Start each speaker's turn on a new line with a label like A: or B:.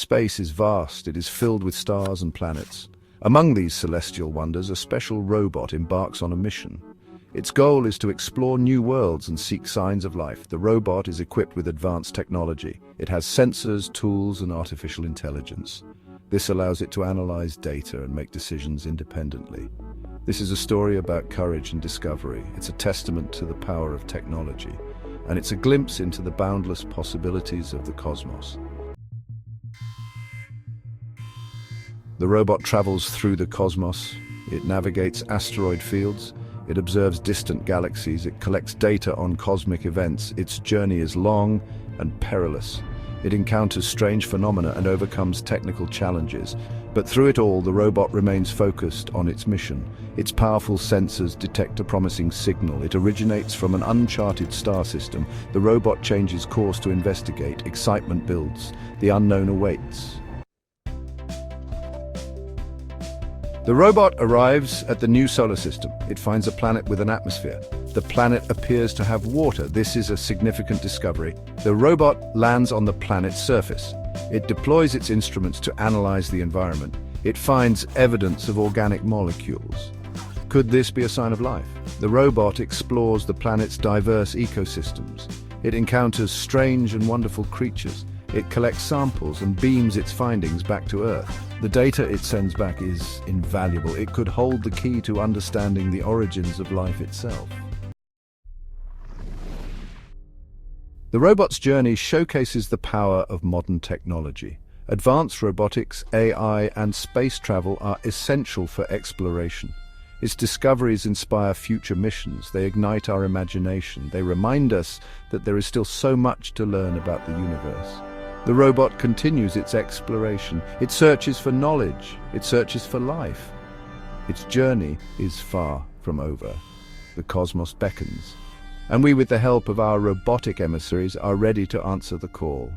A: Space is vast, it is filled with stars and planets. Among these celestial wonders, a special robot embarks on a mission. Its goal is to explore new worlds and seek signs of life. The robot is equipped with advanced technology. It has sensors, tools, and artificial intelligence. This allows it to analyze data and make decisions independently. This is a story about courage and discovery. It's a testament to the power of technology, and it's a glimpse into the boundless possibilities of the cosmos. The robot travels through the cosmos. It navigates asteroid fields. It observes distant galaxies. It collects data on cosmic events. Its journey is long and perilous. It encounters strange phenomena and overcomes technical challenges. But through it all, the robot remains focused on its mission. Its powerful sensors detect a promising signal. It originates from an uncharted star system. The robot changes course to investigate. Excitement builds. The unknown awaits. The robot arrives at the new solar system. It finds a planet with an atmosphere. The planet appears to have water. This is a significant discovery. The robot lands on the planet's surface. It deploys its instruments to analyze the environment. It finds evidence of organic molecules. Could this be a sign of life? The robot explores the planet's diverse ecosystems. It encounters strange and wonderful creatures. It collects samples and beams its findings back to Earth. The data it sends back is invaluable. It could hold the key to understanding the origins of life itself. The robot's journey showcases the power of modern technology. Advanced robotics, AI, and space travel are essential for exploration. Its discoveries inspire future missions. They ignite our imagination. They remind us that there is still so much to learn about the universe. The robot continues its exploration. It searches for knowledge. It searches for life. Its journey is far from over. The cosmos beckons, and we, with the help of our robotic emissaries, are ready to answer the call.